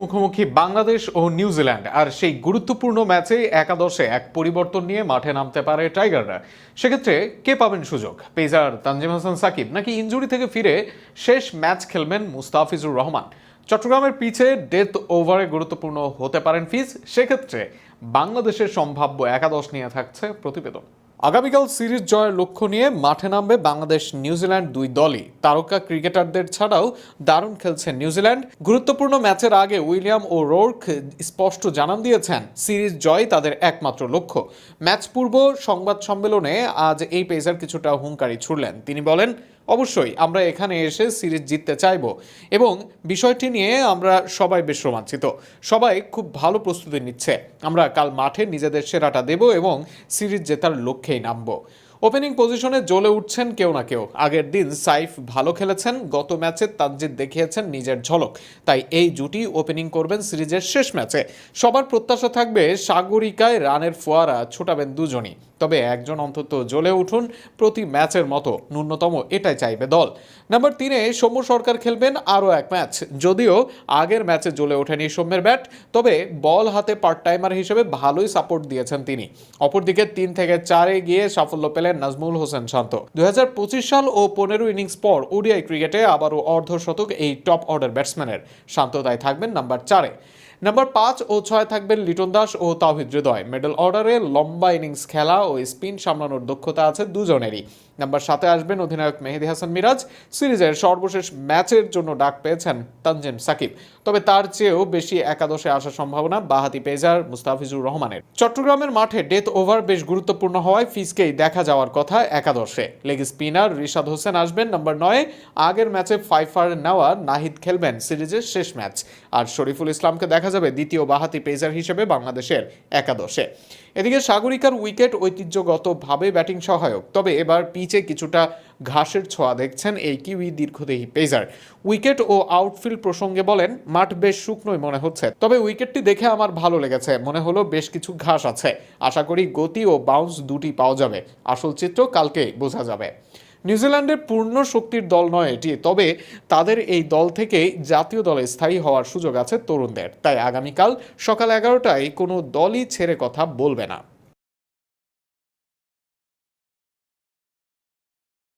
মুখোমুখি বাংলাদেশ ও নিউজিল্যান্ড, আর সেই গুরুত্বপূর্ণ ম্যাচে একাদশে এক পরিবর্তন নিয়ে মাঠে নামতে পারে টাইগাররা। সেক্ষেত্রে কে পাবেন সুযোগ? পেসার তানজিম হাসান সাকিব, নাকি ইনজুরি থেকে ফিরে শেষ ম্যাচ খেলবেন মুস্তাফিজুর রহমান? চট্টগ্রামের পিচে ডেথ ওভারে গুরুত্বপূর্ণ হতে পারেন ফিজ। সেক্ষেত্রে বাংলাদেশের সম্ভাব্য একাদশ নিয়ে থাকছে প্রতিবেদন। আগামীকাল সিরিজ জয়ের লক্ষ্য নিয়ে মাঠে নামবে বাংলাদেশ নিউজিল্যান্ড দুই দলই। তারকা ক্রিকেটারদের ছাড়াও দারুণ খেলছে নিউজিল্যান্ড। গুরুত্বপূর্ণ ম্যাচের আগে উইলিয়াম ও রোর্ক স্পষ্ট জানান দিয়েছেন সিরিজ জয় তাদের একমাত্র লক্ষ্য। ম্যাচ পূর্ব সংবাদ সম্মেলনে আজ এই পেসার কিছুটা হুঙ্কারি ছুড়লেন। তিনি বলেন, অবশ্যই আমরা এখানে এসে সিরিজ জিততে চাইব এবং বিষয়টি নিয়ে আমরা সবাই বেশ রোমাঞ্চিত। সবাই খুব ভালো প্রস্তুতি নিচ্ছে। আমরা কাল মাঠে নিজেদের সেরাটা দেব এবং সিরিজ জেতার লক্ষ্যেই নামব। ওপেনিং পজিশনে জ্বলে উঠছেন কেউ না কেউ। আগের দিন সাইফ ভালো খেলেছেন, গত ম্যাচে তানজিদ দেখিয়েছেন নিজের ঝলক। তাই এই জুটি ওপেনিং করবেন সিরিজের শেষ ম্যাচে। সবার প্রত্যাশা থাকবে সাগরিকায় রানের ফোয়ারা ছোটাবেন দুজনই। তবে একজন অন্তত জ্বলে উঠুন প্রতি ম্যাচের মতো, ন্যূনতম এটাই চাইবে দল। নাম্বার 3-এ সৌম্য সরকার খেলবেন আরও এক ম্যাচ। যদিও আগের ম্যাচে জ্বলে ওঠেনি সৌম্যের ব্যাট, তবে বল হাতে পার্ট টাইমার হিসেবে ভালোই সাপোর্ট দিয়েছেন তিনি। অপরদিকে 3 থেকে 4-এ গিয়ে সাফল্য পেলেন নাজমুল হোসেন শান্ত। 2025 সাল ও 15 ইনিংস পর ওডিআই ক্রিকেটে আবারও অর্ধশতক এই টপ অর্ডার ব্যাটসম্যানের। শান্ত তাই থাকবেন নাম্বার 4-এ। নাম্বার 5 ও 6 থাকবেন লিটন দাস ও তাওহিদ হৃদয়। মিডল অর্ডারে লম্বা ইনিংস খেলা ও স্পিন সামলানোর দক্ষতা আছে দুজনেরই। নাম্বার 7-এ আসবেন অধিনায়ক মেহেদী হাসান মিরাজ। সিরিজের সর্বশেষ ম্যাচের জন্য ডাক পেয়েছেন তানজিম সাকিব, তবে তার চেয়েও বেশি একাদশে আসার সম্ভাবনা বাঁহাতি পেসার মুস্তাফিজুর রহমানের। চট্টগ্রামের মাঠে ডেথ ওভার বেশ গুরুত্বপূর্ণ হওয়ায় ফিজকেই দেখা যাওয়ার কথা একাদশে। লেগ স্পিনার রিশাদ হোসেন আসবেন নাম্বার 9-এ। আগের ম্যাচে ফাইফার নেওয়া নাহিদ খেলবেন সিরিজের শেষ ম্যাচ, আর শরীফুল ইসলামকে দেখা যাবে দ্বিতীয় বাঁহাতি পেসার হিসেবে বাংলাদেশের একাদশে। এদিকে সাগরিকার উইকেট ঐতিহ্যগতভাবে ব্যাটিং সহায়ক, তবে এবার পিচে কিছুটা ঘাসের ছোঁয়া দেখছেন এই কিউই দীর্ঘদেহী পেসার। উইকেট ও আউটফিল্ড প্রসঙ্গে বলেন, মাঠ বেশ শুকনোই মনে হচ্ছে, তবে উইকেটটি দেখে আমার ভালো লেগেছে। মনে হলো বেশ কিছু ঘাস আছে। আশা করি গতি ও বাউন্স দুটি পাওয়া যাবে। আসল চিত্র কালকে বোঝা যাবে। নিউজিল্যান্ডের পূর্ণ শক্তির দল নয় এটি, তবে তাদের এই দল থেকেই জাতীয় দলে স্থায়ী হওয়ার সুযোগ আছে তরুণদের। তাই আগামীকাল সকাল 11টায় কোনো দলই ছেড়ে কথা বলবে না।